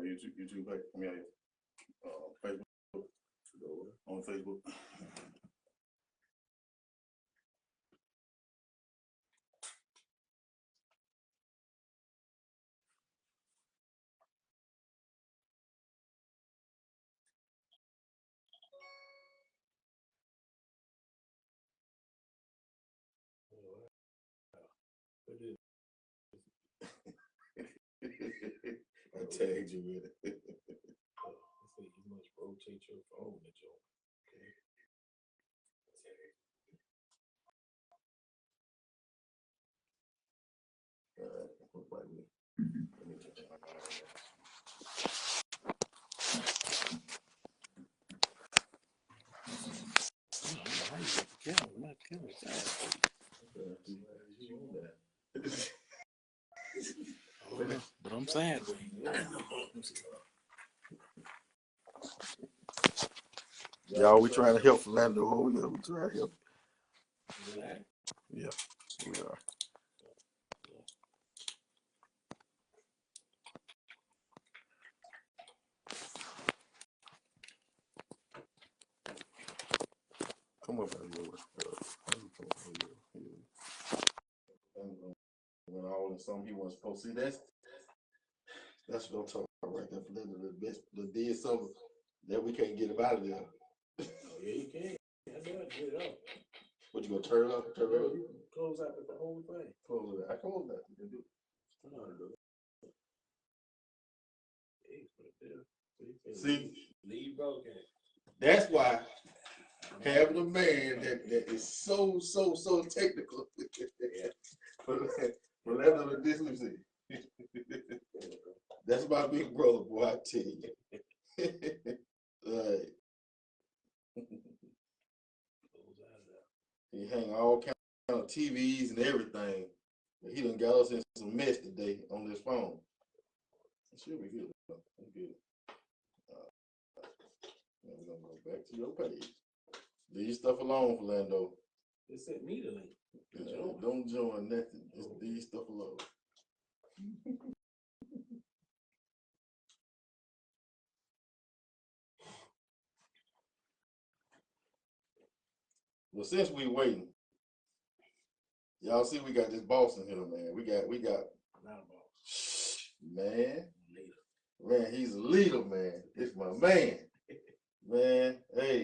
YouTube page. I mean, Facebook. On Facebook. I tagged you with it. You must rotate your phone at your Look like me. Let me check my but I'm sad. Y'all, we trying to help Ferlando. We trying to help. Yeah, we are. Come up out here. When all in something he wasn't supposed to see, that's what I'm talking about right there. Ferlando the best, the did something that we can't get him out of there. Oh, yeah, you can. I know it. Get it up. What, you gonna turn it up? Turn it up? You can close out the whole thing. Close it. I closed that. You can do it. I know how to do it. See, leave broken. That's why having a man that is so technical. Ferlando the dyslexia. That's my big brother, boy. I tell you. He hang all kind of TVs and everything. But he done got us in some mess today on this phone. It should be good. It's good. Now we're gonna go back to your page. Leave stuff alone, Ferlando. They sent me the link. Don't join nothing. Just leave stuff alone. Well, since we waiting, y'all see we got this boss in here, man. We got Not a boss. Man. Leader. Man, he's a leader, man. It's my man. Man, hey.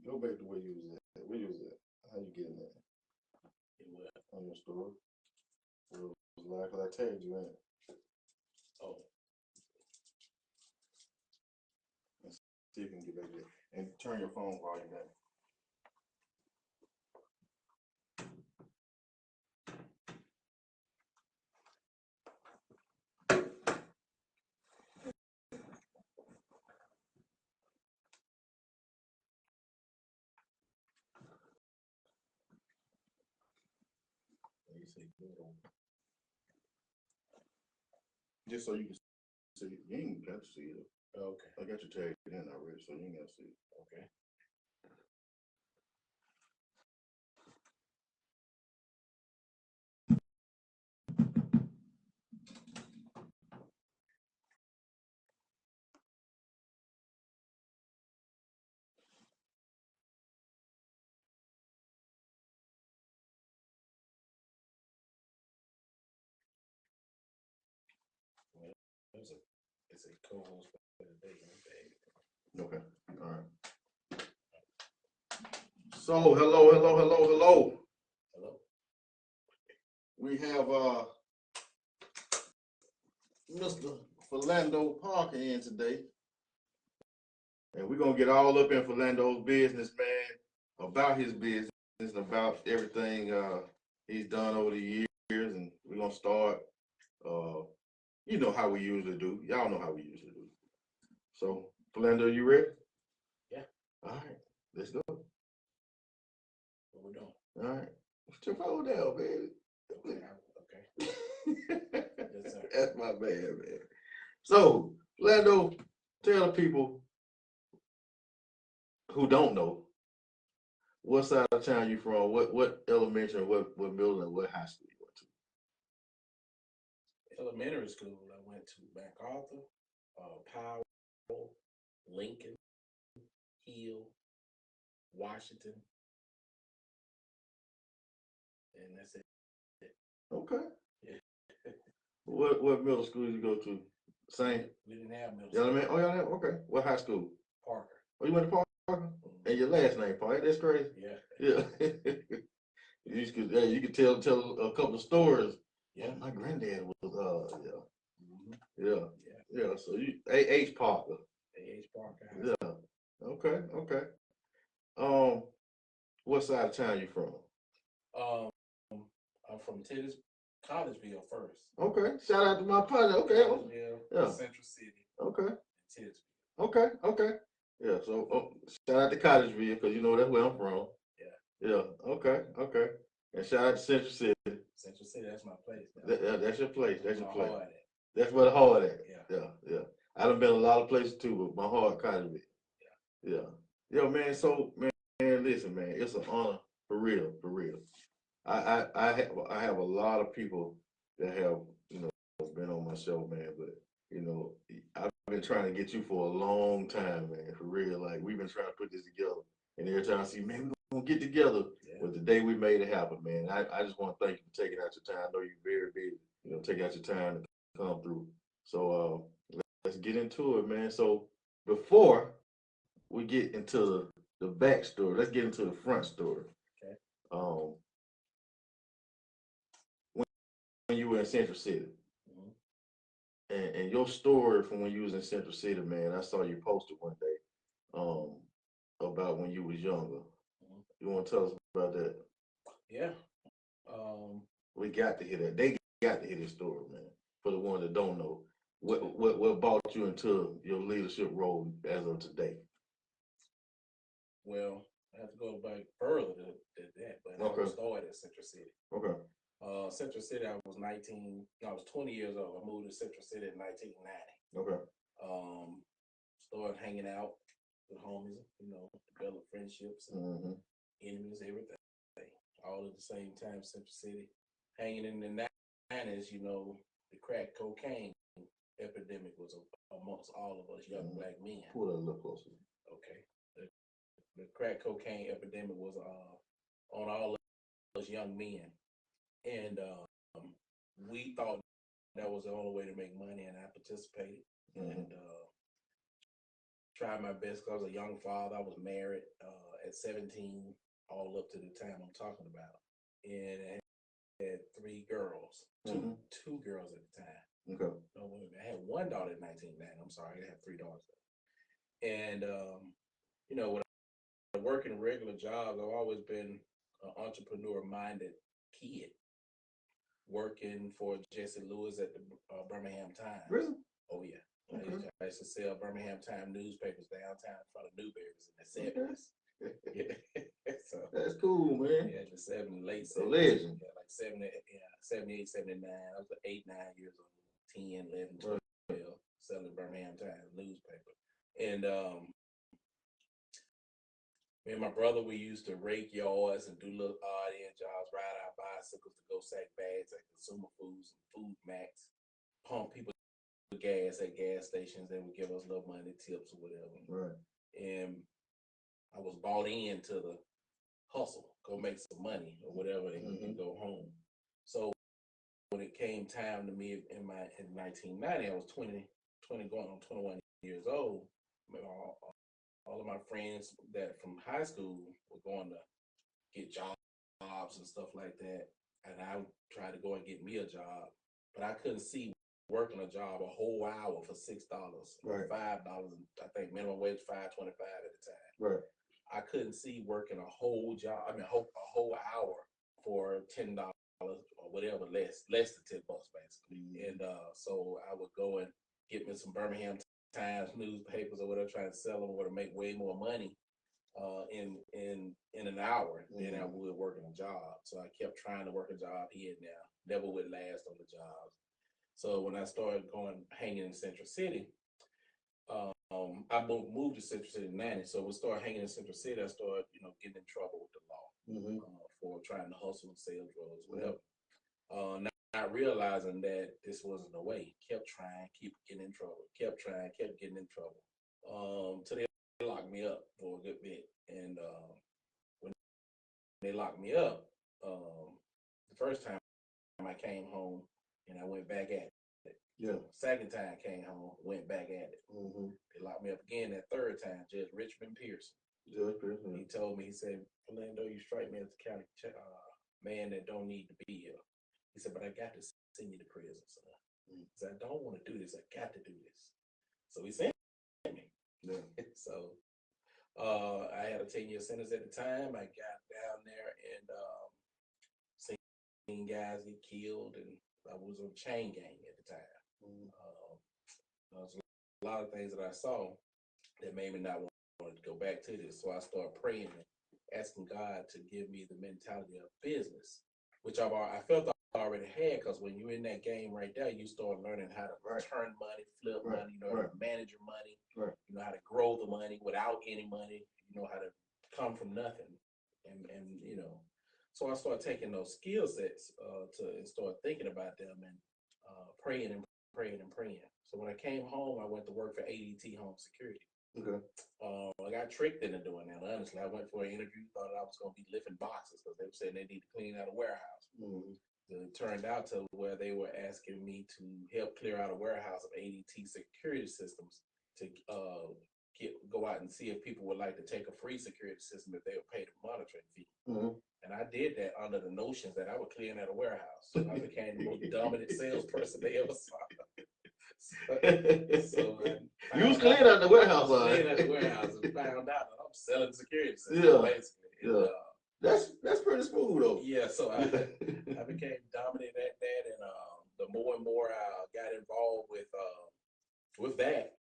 Go back to where you was at. Where you was at? How you getting that? On your story. It was like I tagged you in. Oh. Let's see if you can get back there. And turn your phone while you're there. Just so you can see it. You ain't got to see it. Okay. I got your tag in already, so you ain't got to see it. Okay. It's a co-host for the day. Okay. All right. So hello. Hello. We have Mr. Ferlando Parker in today. And we're gonna get all up in Ferlando's business, man, about his business, about everything he's done over the years, and we're gonna start you know how we usually do. Y'all know how we usually do. So, Ferlando, you ready? Yeah. All right, let's go. What we're doing. All right. Put your phone down, baby. Okay. Yes, sir. That's my man. So, Ferlando, tell the people who don't know, what side of town you from? What elementary, what middle, and what high school you elementary school, I went to MacArthur, Powell, Lincoln, Hill, Washington, and that's it. Okay. Yeah. What middle school did you go to? Same. We didn't have middle Y'all school. man. Oh, y'all have? Okay. What high school? Parker. Oh, you went to Parker? And your last name, Parker. That's crazy. Yeah. Yeah. You could tell a couple of stories. Yeah. My granddad was Mm-hmm. yeah. So you A.H. Parker. A.H. Parker. Yeah. Okay. What side of town you from? I'm from Collegeville first. Okay. Shout out to my partner. Okay. Collegeville, Yeah. Central City. Okay. Titusville. Okay. Yeah. So shout out to Collegeville because you know that's where I'm from. Yeah. Okay. And shout out to Central City. Central City, that's my place. That's your place. That's your place. Heart That's where the heart at. Yeah. I done been a lot of places too, but my heart Collegeville. Yeah. Yo, man. So man, listen, man, it's an honor for real. I have a lot of people that have been on my show, man, but I've been trying to get you for a long time, man, for real. Like we've been trying to put this together, and every time I see, man, we're gonna get together. Yeah. But the day we made it happen, man, I just want to thank you for taking out your time. I know you're very busy, taking out your time to come through. So let's get into it, man. So before we get into the back story, let's get into the front story. Okay. When you were in Central City. Mm-hmm. And your story from when you was in Central City, man, I saw you posted one day about when you was younger. Mm-hmm. You want to tell us about that? Yeah. We got to hear that. They got to hear this story, man. For the ones that don't know, what brought you into your leadership role as of today? Well, I have to go back further than that, but I started at Central City. Okay. Central City, I was 20 years old. I moved to Central City in 1990. Okay. Started hanging out with homies, developed friendships, and enemies, everything. All at the same time, Central City. Hanging in the 90s, the crack cocaine epidemic was amongst all of us young black men. Pull that a little closer. Okay. The crack cocaine epidemic was on all of us young men. And we thought that was the only way to make money, and I participated and tried my best because I was a young father. I was married at 17, all up to the time I'm talking about. And I had 3 girls, two girls at the time. Okay. No, I had 1 daughter in 1990. I'm sorry, I had 3 daughters. And, when I work in regular jobs, I've always been an entrepreneur-minded kid. Working for Jesse Lewis at the Birmingham Times. Really? Oh, yeah. Okay. I used to sell Birmingham Times newspapers downtown in front of Newberry's in the 70s. Yeah. So, that's cool, man. Yeah, the 70s, late 70s. A legend. Yeah, like 78, 79. I was 8, 9 years old, 10, 11, 12, selling Birmingham Times newspaper. And me and my brother, we used to rake yards and do little odd end jobs, ride our bicycles to go sack bags at Consumer Foods and Food Max, pump people with gas at gas stations. They would give us little money, tips or whatever. Right. And I was bought into the hustle, go make some money or whatever, and go home. So when it came time to me in 1990, I was 20 going on 21 years old. All of my friends that from high school were going to get jobs and stuff like that. And I tried to go and get me a job, but I couldn't see working a job a whole hour for $6 or $5. I think minimum wage $5.25 at the time. Right. I couldn't see working a whole job. A whole hour for $10 or whatever, less than $10 basically. And so I would go and get me some Birmingham Times newspapers or whatever, trying to sell them or to make way more money in an hour than I would working a job. So I kept trying to work a job here and there, never would last on the jobs. So when I started hanging in Central City, I moved to Central City in 90. So when I started hanging in Central City, I started getting in trouble with the law for trying to hustle and sell drugs, whatever. not realizing that this wasn't the way. Kept trying, keep getting in trouble. Kept trying, kept getting in trouble. Till they locked me up for a good bit. And when they locked me up, the first time I came home and I went back at it. Yeah. Second time I came home, went back at it. Mm-hmm. They locked me up again that third time. Judge Richmond Pearson. Judge Pearson. He told me, he said, Ferlando, you strike me as the county man that don't need to be here. He said, but I got to send you to prison, son. He said, I don't want to do this. I got to do this. So he sent me. Yeah. So I had a 10-year sentence at the time. I got down there and seen guys get killed, and I was on chain gang at the time. There was a lot of things that I saw that made me not want to go back to this. So I started praying and asking God to give me the mentality of business, which I felt I already had, because when you're in that game right there, you start learning how to turn money, flip money, you know how to manage your money, you know how to grow the money without any money, you know how to come from nothing, and you know. So I started taking those skill sets and start thinking about them and praying and praying and praying. So when I came home, I went to work for ADT Home Security. Okay. I got tricked into doing that. Honestly, I went for an interview, thought I was going to be lifting boxes because they were saying they need to clean out a warehouse. It turned out to where they were asking me to help clear out a warehouse of ADT security systems to go out and see if people would like to take a free security system if they would pay the monitoring fee. And I did that under the notions that I would clean out a warehouse. So I became the most dominant salesperson they ever saw. So you was cleaning out the warehouse. Cleaning out the warehouse and found out that I'm selling security systems. Yeah. Basically. Yeah. That's pretty smooth though. Yeah, so I became dominant at that, and the more and more I got involved with that,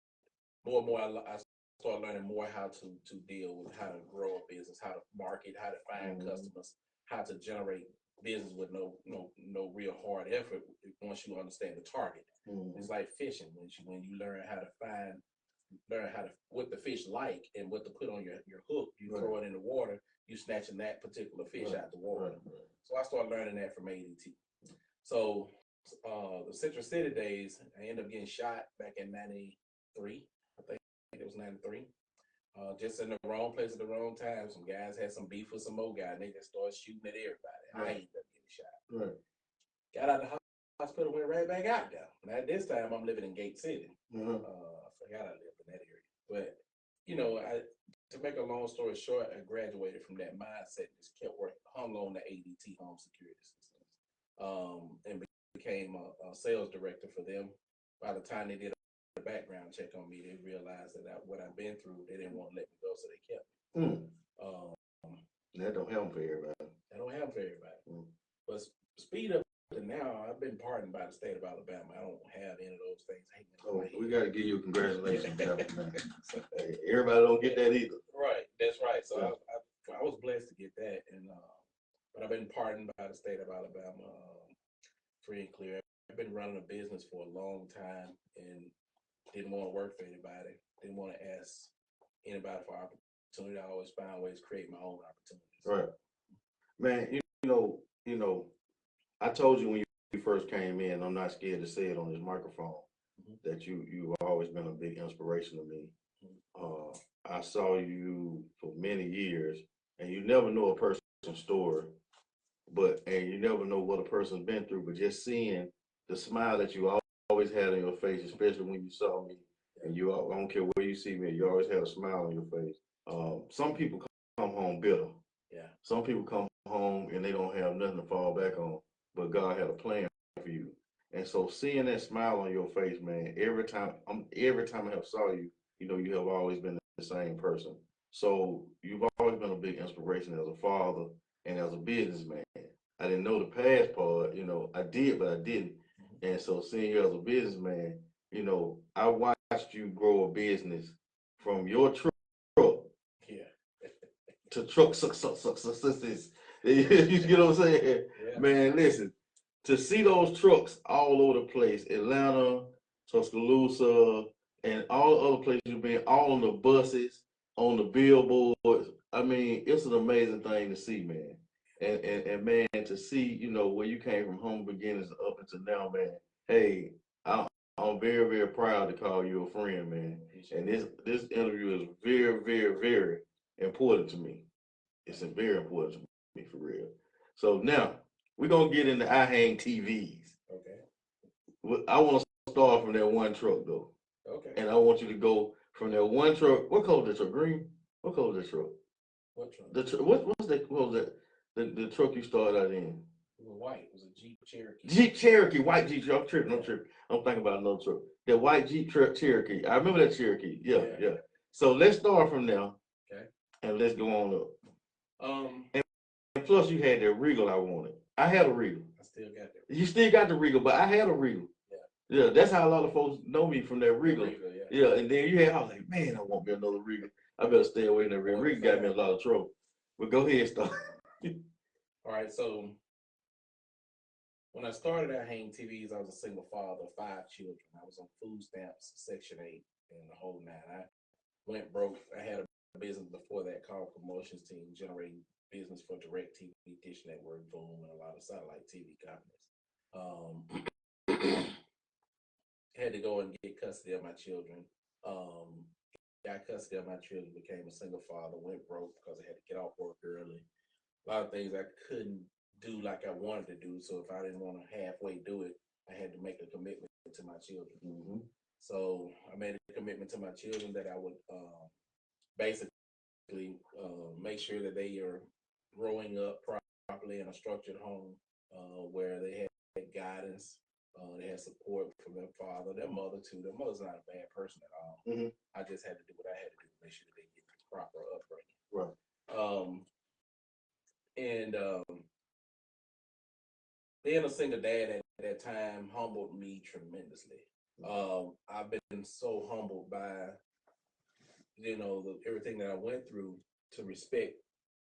more and more I started learning more how to deal with how to grow a business, how to market, how to find customers, how to generate business with no real hard effort once you understand the target. It's like fishing when you learn how to what the fish like and what to put on your hook. You throw it in the water, you snatching that particular fish out the water. So I started learning that from ADT. So the Citrus City days, I ended up getting shot back in '93. I think it was '93. Just in the wrong place at the wrong time. Some guys had some beef with some more guys, and they just started shooting at everybody. I ended up getting shot. Got out of the hospital, went right back out there. And at this time, I'm living in Gate City. I forgot I lived in that area. But, you know, to make a long story short, I graduated from that mindset and just kept working, hung on to ADT Home Security Systems, and became a sales director for them. By the time they did a background check on me, they realized that what I've been through, they didn't want to let me go, so they kept me. That don't happen for everybody. That don't happen for everybody. But speed up to now, I've been pardoned by the state of Alabama. I don't have any of those things hanging on my head. We got to give you congratulations. Everybody don't get that either. Right, that's right. So I was blessed to get that, and but I've been pardoned by the state of Alabama, free and clear. I've been running a business for a long time and didn't want to work for anybody. Didn't want to ask anybody for opportunity. I always found ways to create my own opportunities. Right, man. You know. I told you when you first came in, I'm not scared to say it on this microphone, that you've always been a big inspiration to me. I saw you for many years, and you never know a person's story, and you never know what a person's been through, but just seeing the smile that you always had on your face, especially when you saw me, and I don't care where you see me, you always had a smile on your face. Some people come home bitter. Yeah. Some people come home and they don't have nothing to fall back on. But God had a plan for you. And so seeing that smile on your face, man, every time I have saw you, you have always been the same person. So you've always been a big inspiration as a father and as a businessman. I didn't know the past part, I did, but I didn't. And so seeing you as a businessman, I watched you grow a business from your truck to truck success. You get what I'm saying? Yeah. Man, listen, to see those trucks all over the place, Atlanta, Tuscaloosa, and all the other places you've been, all on the buses, on the billboards. I mean, it's an amazing thing to see, man. And man, to see, where you came from humble beginnings up up until now, man. Hey, I'm very, very proud to call you a friend, man. And this interview is very, very, very important to me. It's very important to me for real. So now we're gonna get into I Hang TVs. Okay. I want to start from that one truck though, Okay. and I want you to go from that one truck. What color is that truck? Green. What color is that truck? What truck? What's that? What was that? The truck you started out in? It was white. It was a Jeep Cherokee. Jeep Cherokee, white Jeep. I'm tripping. I'm tripping. I'm thinking about another truck. That white Jeep truck Cherokee. I remember that Cherokee. Yeah, yeah. So let's start from now. Okay. And let's go on up. Um. And plus, you had that Regal I wanted. I had a Regal. I still got that. You still got the Regal, but I had a Regal. Yeah, that's how a lot of folks know me from that Regal. Yeah, and then you had, I was like, man, I want me another Regal. I better stay away from that Regal. Regal got me a lot of trouble. But go ahead, start. All right, so when I started at Hang Tvs, I was a single father of 5 children. I was on food stamps, Section 8, and the whole nine. I went broke. I had a business before that called Promotions Team, generating business for Direct TV, Dish Network, Boom, and a lot of satellite TV companies. Had to go and get custody of my children. Got custody of my children, became a single father, went broke because I had to get off work early. A lot of things I couldn't do like I wanted to do. So if I didn't want to halfway do it, I had to make a commitment to my children. Mm-hmm. So I made a commitment to my children that I would basically make sure that they are growing up properly in a structured home where they had guidance. They had support from their father, their mother too. Their mother's not a bad person at all. Mm-hmm. I just had to do what I had to do to make sure that they get the proper upbringing. Right. Being a single dad at that time humbled me tremendously. I've been so humbled by, everything that I went through to respect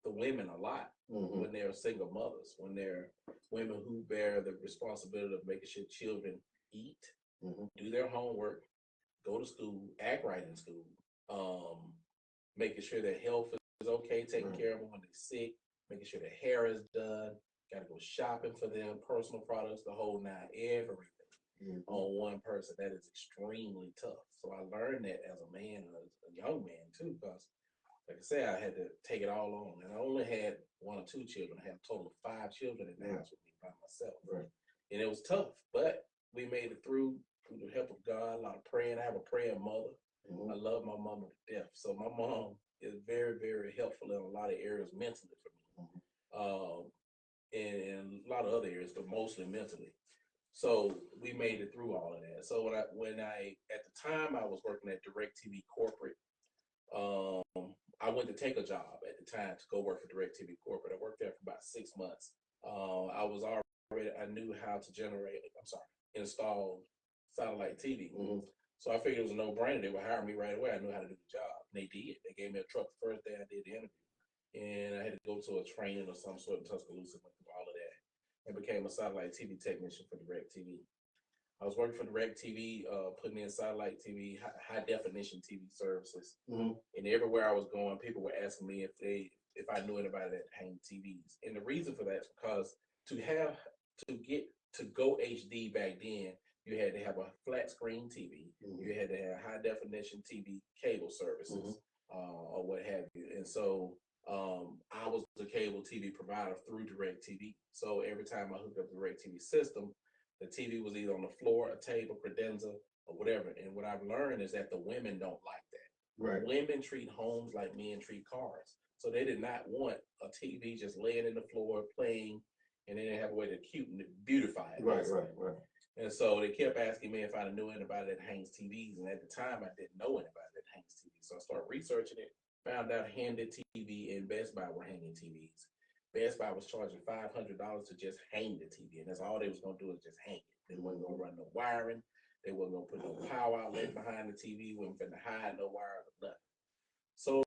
the women a lot when they're single mothers, when they're women who bear the responsibility of making sure children eat, do their homework, go to school, act right in school, making sure their health is okay, taking care of them when they're sick, making sure their hair is done, got to go shopping for them, personal products, the whole nine, everything on one person. That is extremely tough. So I learned that as a man, a young man too, because like I said, I had to take it all on. And I only had 1 or 2 children. I had a total of 5 children in the house with me by myself. Right. And it was tough, but we made it through the help of God, a lot of praying. I have a praying mother. I love my mama to death. So my mom is very, very helpful in a lot of areas mentally for me. And a lot of other areas, but mostly mentally. So we made it through all of that. So when I at the time I was working at DirecTV corporate, I went to take a job at the time to go work for DirecTV corporate. I worked there for about 6 months. I knew how to install satellite TV. So I figured it was a no-brainer. They would hire me right away. I knew how to do the job. And they did. They gave me a truck the first day I did the interview. And I had to go to a training of some sort in Tuscaloosa, went through all of that, and became a satellite TV technician for DirecTV. I was working for DirecTV, putting in satellite TV, high definition TV services. And everywhere I was going, people were asking me if I knew anybody that Hang TVs. And the reason for that is because to go HD back then, you had to have a flat screen TV. You had to have high definition TV cable services, or what have you. And so I was the cable TV provider through DirecTV. So every time I hooked up the DirecTV system, the TV was either on the floor, a table, credenza, or whatever. And what I've learned is that the women don't like that. Right. Women treat homes like men treat cars. So they did not want a TV just laying in the floor playing, and then they have a way to beautify it. Right. And so they kept asking me if I knew anybody that hangs TVs. And at the time, I didn't know anybody that hangs TVs. So I started researching it, found out Handed TV and Best Buy were hanging TVs. Best Buy was charging $500 to just hang the TV, and that's all they was gonna do is just hang it. They wasn't gonna run no wiring. They wasn't gonna put no power outlet behind the TV. Wasn't finna hide no wires or nothing. So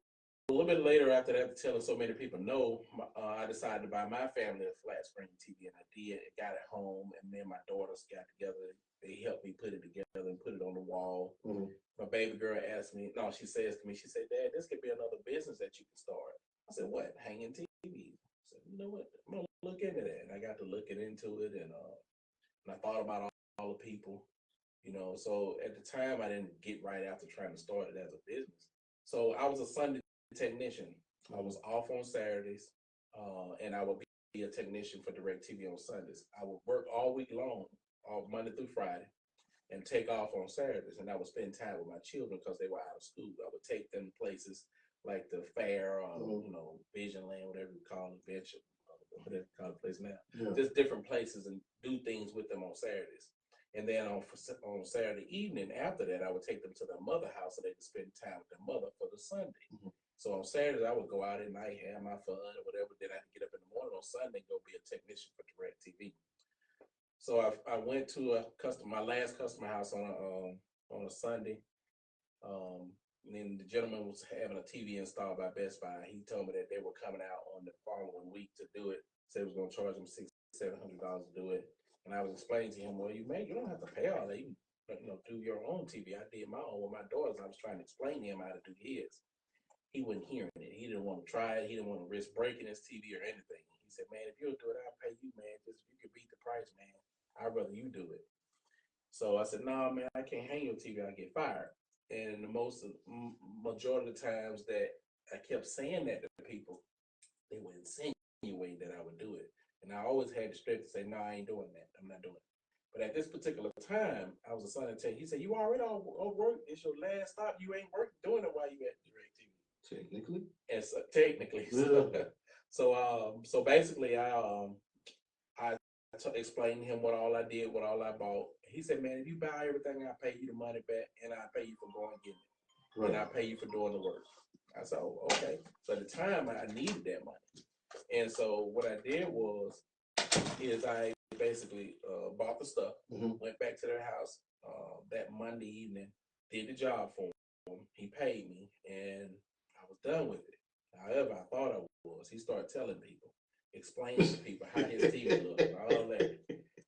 a little bit later, after that, telling so many people no, I decided to buy my family a flat screen TV, and I did. It got it home, and me and my daughters got together. They helped me put it together and put it on the wall. My baby girl asked me, no, she says to me, she said, "Dad, this could be another business that you can start." I said, "What? Hanging TVs?" You know what? I'm gonna look into that. And I got to looking into it, and and I thought about all the people, you know. So at the time, I didn't get right after trying to start it as a business. So I was a Sunday technician. I was off on Saturdays, and I would be a technician for DirecTV on Sundays. I would work all week long, all Monday through Friday, and take off on Saturdays. And I would spend time with my children because they were out of school. I would take them places like the fair, you know, Vision Land, whatever you call it, Venture, whatever you call the place now. Yeah. Just different places and do things with them on Saturdays. And then on Saturday evening after that, I would take them to their mother house so they could spend time with their mother for the Sunday. So on Saturdays, I would go out at night, have my fun or whatever. Then I could get up in the morning on Sunday and go be a technician for DirecTV. So I went to my last customer house on a Sunday. And then the gentleman was having a TV installed by Best Buy. He told me that they were coming out on the following week to do it. Said it was going to charge him $600-700 to do it. And I was explaining to him, well, you don't have to pay all that. You know, do your own TV. I did my own with my daughters. I was trying to explain to him how to do his. He wasn't hearing it. He didn't want to try it. He didn't want to risk breaking his TV or anything. He said, man, if you'll do it, I'll pay you, man. Just if you could beat the price, man, I'd rather you do it. So I said, no, man, I can't hang your TV. I'll get fired. And the majority of the times that I kept saying that to people, they would insinuate that I would do it. And I always had the strength to say, no, I ain't doing that. I'm not doing it. But at this particular time, I was a son of tell. He said, you already on work. It's your last stop. You ain't doing it while you at DirecTV. Technically? And so, technically. Yeah. So basically, I explained to him what all I did, what all I bought. He said, man, if you buy everything, I'll pay you the money back, and I'll pay you for going and getting it. Right. And I'll pay you for doing the work. I said, oh, okay. So at the time, I needed that money. And so what I did is I basically bought the stuff, went back to their house that Monday evening, did the job for him. He paid me, and I was done with it. However, I thought I was. He started telling people, explaining to people how his TV looked and all that.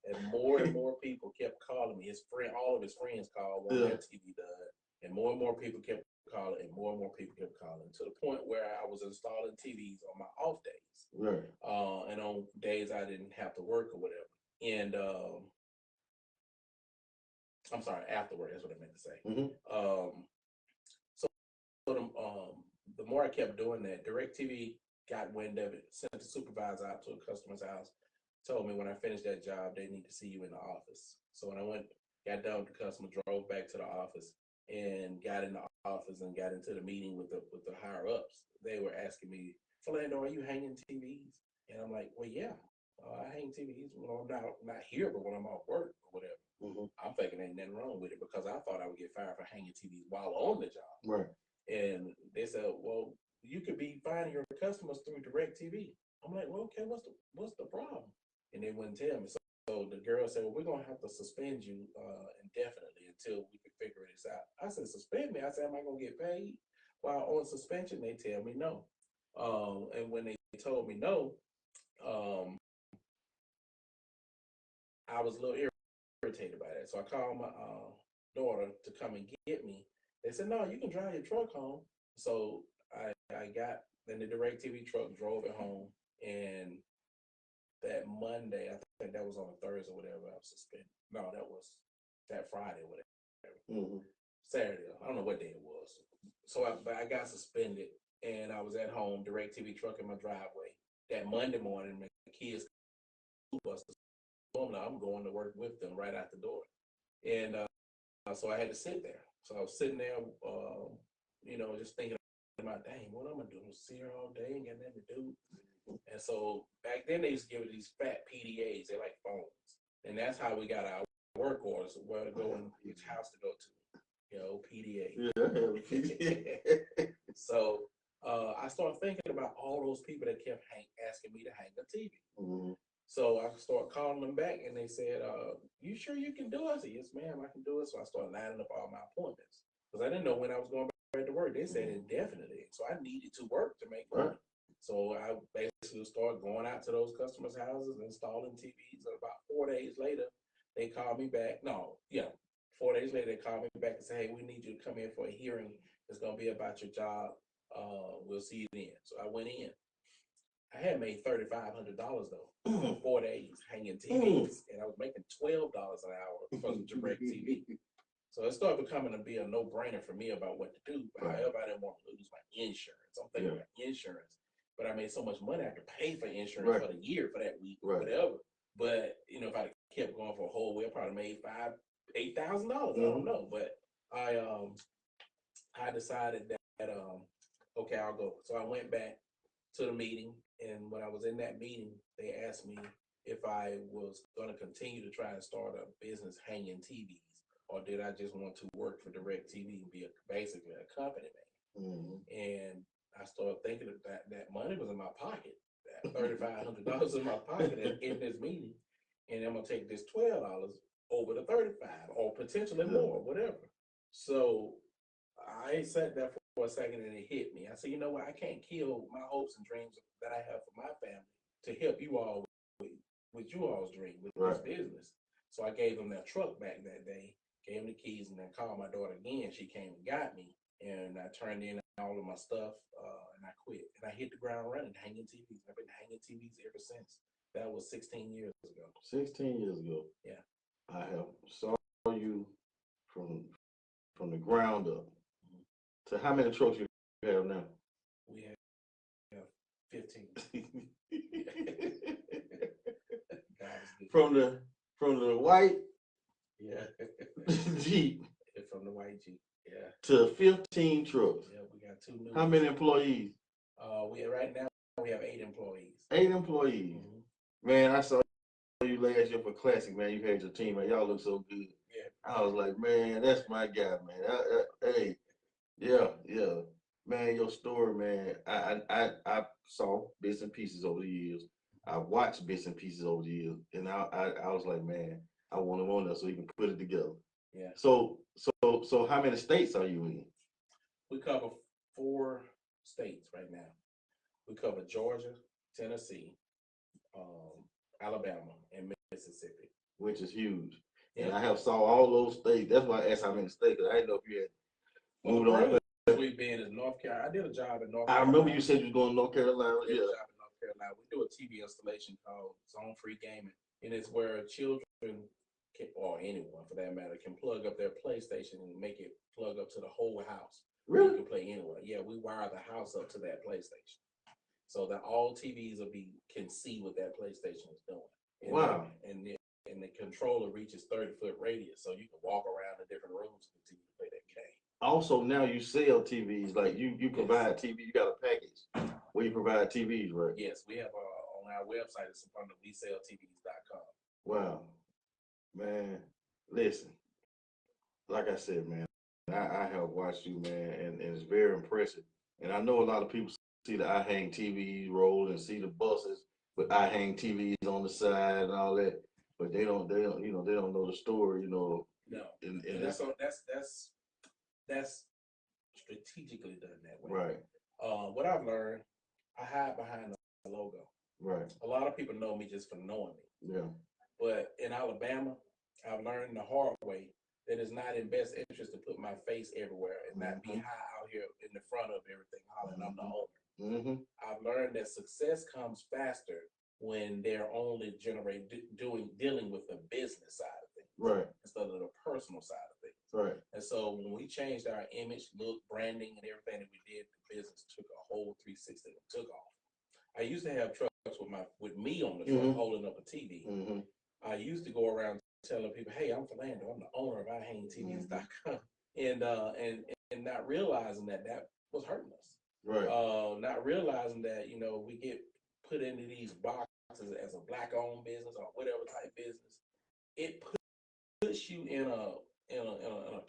And more people kept calling me. All of his friends called when their TV done. And more people kept calling, and more people kept calling, to the point where I was installing TVs on my off days. Right. And on days I didn't have to work or whatever. And I'm sorry, after work, that's what I meant to say. So the more I kept doing that, DirecTV got wind of it, sent the supervisor out to a customer's house, told me when I finished that job, they need to see you in the office. So when I got done with the customer, drove back to the office and got in the office and got into the meeting with the higher ups. They were asking me, Ferlando, are you hanging TVs? And I'm like, well, yeah, I hang TVs when I'm not here, but when I'm off work or whatever. I'm thinking ain't nothing wrong with it, because I thought I would get fired for hanging TVs while on the job. Right. And they said, well, you could be finding your customers through DirecTV. I'm like, well, okay, what's the problem? And they wouldn't tell me. So the girl said, well, we're going to have to suspend you indefinitely until we can figure this out. I said, suspend me? I said, am I going to get paid while on suspension? They tell me no. And when they told me no, I was a little irritated by that. So I called my daughter to come and get me. They said, no, you can drive your truck home. So I got in the DirecTV truck, drove it home, and that Monday, I think that was on a Thursday or whatever, I was suspended. No, that was that Friday or whatever. Saturday, I don't know what day it was. So I got suspended, and I was at home, DirecTV truck in my driveway. That Monday morning, my kids bus. Normally, I'm going to work with them right out the door. And so I had to sit there. So I was sitting there, just thinking about, dang, what I'm going to do? Sit here all day and got nothing to do. And so back then, they used to give it these fat PDAs. They're like phones. And that's how we got our work orders, where to go and which house to go to. PDA. Yeah, So I started thinking about all those people that kept asking me to hang a TV. So I started calling them back, and they said, you sure you can do it? I said, yes, ma'am, I can do it. So I started lining up all my appointments, because I didn't know when I was going back to work. They said indefinitely. So I needed to work to make money. So I basically started going out to those customers' houses, installing TVs. And about 4 days later, they called me back. 4 days later, they called me back and said, hey, we need you to come in for a hearing. It's going to be about your job. We'll see you then. So I went in. I had made $3,500 though for 4 days hanging TVs, and I was making $12 an hour for direct TV. So it started becoming to be a no-brainer for me about what to do. But however, I didn't want to lose my insurance. I'm thinking about insurance, but I made so much money I could pay for insurance for the year for that week, whatever. But you know, if I kept going for a whole week, I probably made $8,000. I don't know, but I decided that okay, I'll go. So I went back to the meeting, and when I was in that meeting, they asked me if I was going to continue to try and start a business hanging TVs, or did I just want to work for Direct TV and be basically a company man. And I started thinking that money was in my pocket, that $3,500 in my pocket in this meeting, and I'm gonna take this $12 over the 35 or potentially more, whatever. So I sat there for a second and it hit me. I said, you know what? I can't kill my hopes and dreams that I have for my family to help you all with you all's dream, with this business. So I gave them that truck back that day, gave them the keys, and then called my daughter again. She came and got me, and I turned in all of my stuff, and I quit. And I hit the ground running, hanging TVs. I've been hanging TVs ever since. That was 16 years ago. 16 years ago. Yeah. I have saw you from the ground up. So how many trucks you have now? We have 15. From the white Jeep. From the white Jeep. Yeah. To 15 trucks. Yeah, we got 2 new. How many employees? Right now we have 8 employees. 8 employees. Man, I saw you last year for Classic, man. You had your team, man. Y'all look so good. Yeah. I was like, man, that's my guy, man. Hey, yeah. Man, your story, man. I saw bits and pieces over the years. I watched bits and pieces over the years, and I was like, man, I want him on there so he can put it together. Yeah. So how many states are you in? We cover 4 states right now. We cover Georgia, Tennessee, Alabama, and Mississippi. Which is huge. And I have saw all those states. That's why I asked how many states, because I didn't know if you had moved on. We've been in North Carolina. I did a job in North Carolina. I remember you said you was going to North Carolina. I did a job in North Carolina. We do a TV installation called Zone Free Gaming. And it's where children or anyone for that matter can plug up their PlayStation and make it plug up to the whole house. Really? You can play anywhere. Yeah, we wire the house up to that PlayStation, so that all TVs can see what that PlayStation is doing. And wow! And the controller reaches 30-foot radius, so you can walk around the different rooms and continue to play that game. Also, now you sell TVs, like you provide TV. You got a package where you provide TVs, right? Yes, we have on our website. It's on the WeSellTVs.com. Wow. Man, listen, like I said, man, I have watched you, man, and it's very impressive. And I know a lot of people see the I Hang TVs roll and see the buses with I Hang TVs on the side and all that, but they don't know the story, No. And that's strategically done that way. Right. What I've learned, I hide behind the logo. Right. A lot of people know me just for knowing me. Yeah. But in Alabama, I've learned the hard way that it's not in best interest to put my face everywhere and not be high out here in the front of everything, hollering I'm the owner. I've learned that success comes faster when they're only dealing with the business side of things, right, instead of the personal side of things. Right. And so when we changed our image, look, branding, and everything that we did, the business took a whole 360 and took off. I used to have trucks with me on the truck holding up a TV. I used to go around telling people, hey, I'm Ferlando, I'm the owner of IHangTVs.com. And not realizing that was hurting us. Right. Not realizing that, we get put into these boxes as a black-owned business or whatever type business. It puts you in a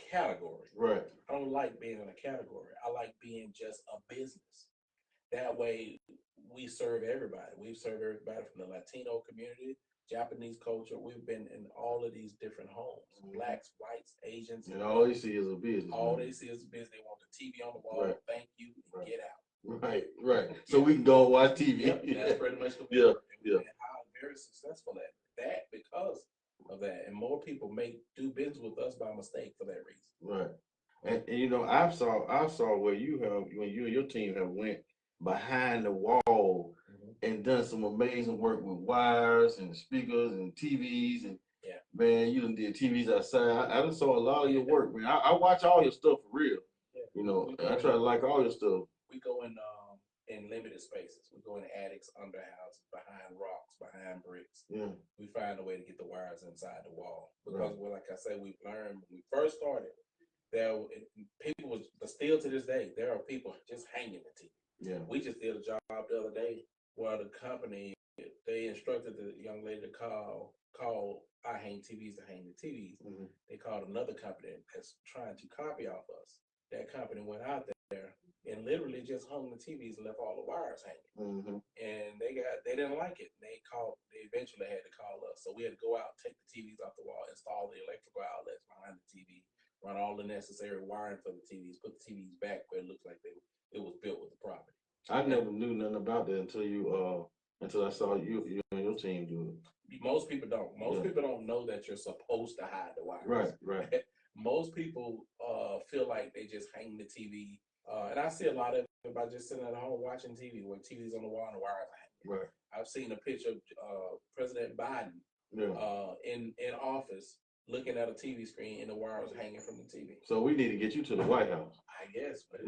category. Right. I don't like being in a category. I like being just a business. That way, we serve everybody. We've served everybody from the Latino community, Japanese culture. We've been in all of these different homes, blacks, whites, Asians. And all they see is a business. All they see is a business. They want the TV on the wall. Right. Thank you, and get out. Right. So we can go and watch TV. Yep, that's pretty much the word. Yeah. And how very successful at that because of that. And more people do business with us by mistake for that reason. Right. And I saw where when you and your team have went behind the wall and done some amazing work with wires and speakers and TVs and man, you done did TVs outside. I done saw a lot of your work, man. I watch all your stuff for real. You know, I try to like all your stuff. We go in limited spaces. We go in attics, under houses, behind rocks, behind bricks. Yeah. We find a way to get the wires inside the wall because, well, like I say, we've learned when we first started. People was, but still to this day, there are people just hanging the TV. Yeah. We just did a job the other day where the company they instructed the young lady to call I Hang TVs to hang the TVs. They called another company that's trying to copy off us. That company went out there and literally just hung the TVs and left all the wires hanging. And they didn't like it. They eventually had to call us. So we had to go out, take the TVs off the wall, install the electrical outlets behind the TV, run all the necessary wiring for the TVs, put the TVs back where it looks like it was built with the property. I never knew nothing about that until I saw you and your team do it. Most people don't. Most people don't know that you're supposed to hide the wires. Right. Most people feel like they just hang the TV. And I see a lot of it by just sitting at home watching TV where TV's on the wall and the wires are hanging. Right. I've seen a picture of President Biden in office looking at a TV screen and the wires hanging from the TV. So we need to get you to the White House. I guess, but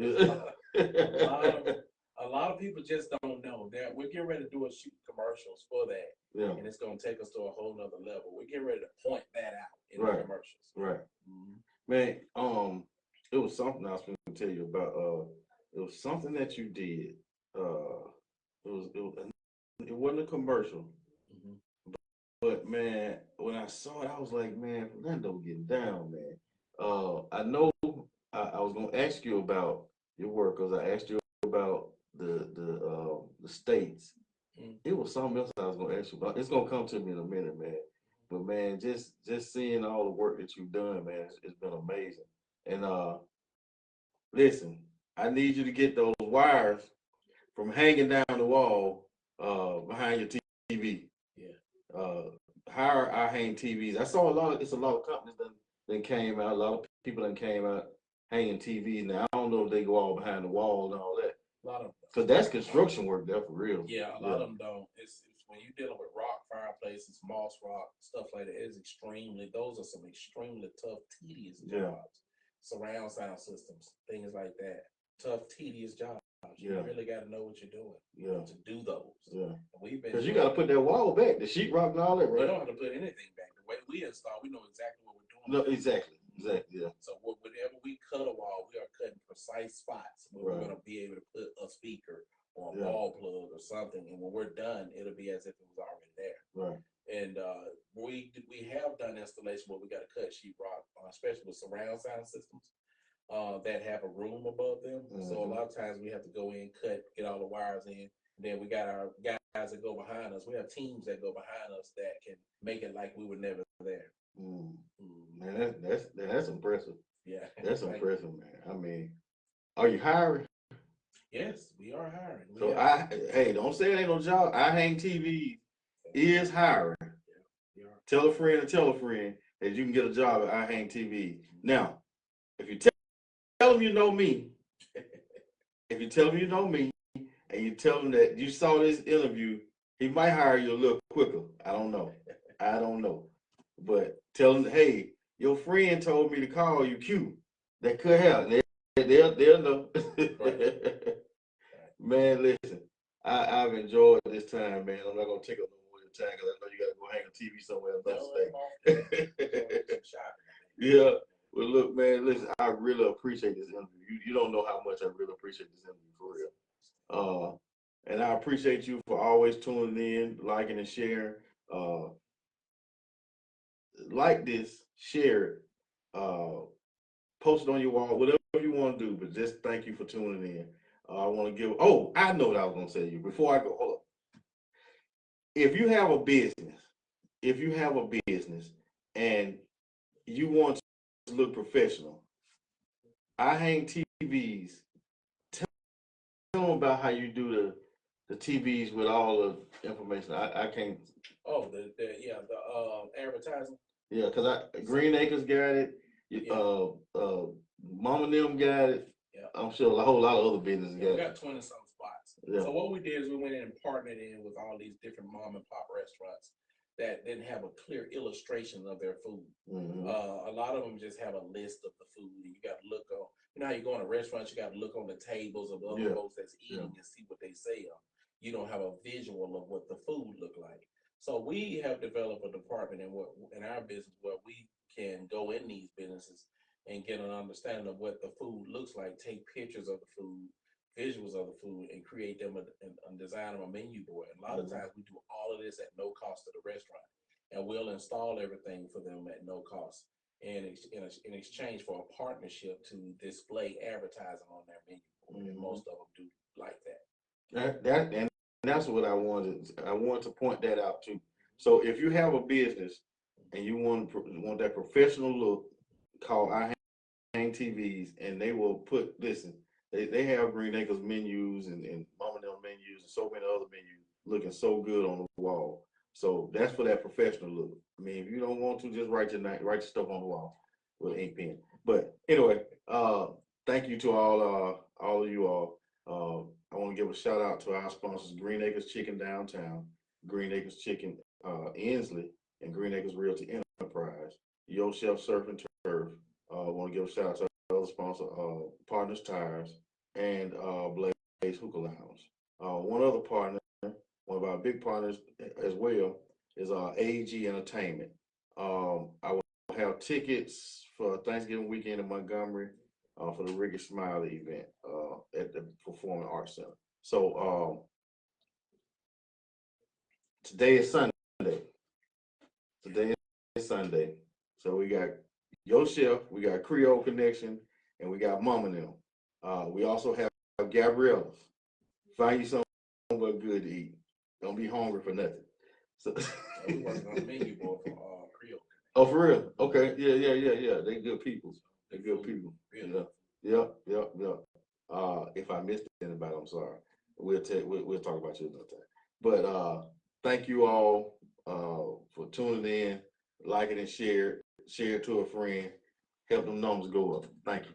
a lot of people just don't know that we're getting ready to do a shoot commercials for that. Yeah. And it's going to take us to a whole nother level. We're getting ready to point that out in the commercials. Right. Man, it was something I was going to tell you about. It was something that you did. It wasn't a commercial. But man, when I saw it, I was like, man, Ferlando getting down, man. I know I was gonna ask you about your work because I asked you about the states. It was something else I was gonna ask you about. It's gonna come to me in a minute, man. But man, just seeing all the work that you've done, man, it's been amazing. And listen, I need you to get those wires from hanging down the wall behind your TV. Hire I Hang TVs. I saw it's a lot of companies that came out, a lot of people that came out hanging TVs. Now I don't know if they go all behind the wall and all that. A lot of them. Because that's construction work there for real. Yeah, a lot of them don't. It's when you're dealing with rock fireplaces, moss rock, stuff like that, those are some extremely tough, tedious jobs. Surround sound systems, things like that. Tough, tedious jobs. You really got to know what you're doing to do those. Because you got to put that wall back, the sheetrock and all that, right? We don't have to put anything back. The way we install, we know exactly what we're doing. No, exactly. So whenever we cut a wall, we are cutting precise spots where we're going to be able to put a speaker or a wall plug or something. And when we're done, it'll be as if it was already there. Right. And we have done installation where we got to cut sheetrock, especially with surround sound systems. That have a room above them. So a lot of times we have to go in, cut, get all the wires in. And then we got our guys that go behind us. We have teams that go behind us that can make it like we were never there. Man, that's impressive. Yeah. That's impressive, man. I mean, are you hiring? Yes, we are hiring. Hey, don't say it ain't no job. I Hang TV is hiring. Tell a friend that you can get a job at I Hang TV. Now, if you tell them you know me, and you tell them that you saw this interview, he might hire you a little quicker. I don't know. But tell them, hey, your friend told me to call you Q. That could help. They'll know. Man, listen, I've enjoyed this time, man. I'm not going to take up no more of your time because I know you got to go hang a TV somewhere else. Yeah. Well, look, man, listen, I really appreciate this interview. You don't know how much I really appreciate this interview for real. And I appreciate you for always tuning in, liking and sharing. Like this, share it, post it on your wall, whatever you want to do, but just thank you for tuning in. I want to I know what I was going to say to you before I go. Hold up. If you have a business and you want to look professional, I Hang TVs. Tell them about how you do the TVs with all the information. I can't. Oh, the advertising. Yeah, because Green Acres got it. Mama and them got it. Yeah. I'm sure a whole lot of other businesses got it. We got 20-some spots. Yeah. So what we did is we went in and partnered in with all these different mom and pop restaurants that didn't have a clear illustration of their food. A lot of them just have a list of the food, and you got to look on. You know how you go in a restaurant, you got to look on the tables of the other folks that's eating and see what they sell. You don't have a visual of what the food look like. So we have developed a department in our business where we can go in these businesses and get an understanding of what the food looks like, take pictures of the food, visuals of the food, and create them and design them a menu board. And a lot of times we do all of this at no cost to the restaurant, and we'll install everything for them at no cost in exchange for a partnership to display advertising on their menu board. And most of them do like that. And that's what I wanted. I want to point that out too. So if you have a business and you want that professional look, call I Hang Tvs, and they will listen. They have Green Acres menus and Mom and Them menus and so many other menus looking so good on the wall. So that's for that professional look. I mean, if you don't want to, just write your stuff on the wall with an ink pen. But anyway, thank you to all of you all. I want to give a shout out to our sponsors: Green Acres Chicken Downtown, Green Acres Chicken Inslee, and Green Acres Realty Enterprise. Yo Chef Surf and Turf. I want to give a shout out to our other sponsor, Partners Tires, and Blaze Hookah Lounge. One other partner, one of our big partners as well, is AG Entertainment. I will have tickets for Thanksgiving weekend in Montgomery for the Ricky Smiley event at the Performing Arts Center. So today is Sunday. Today is Sunday. So we got Yo Chef, we got Creole Connection, and we got Mom and Them. We also have Gabriella's. Find you something good to eat. Don't be hungry for nothing. So we working on a menu board for Creole. Oh, for real? Okay. Yeah. They good people. They good people. Yeah. If I missed anybody, I'm sorry. We'll talk about you another time. But thank you all for tuning in, like it and share it to a friend, help them numbers go up. Thank you.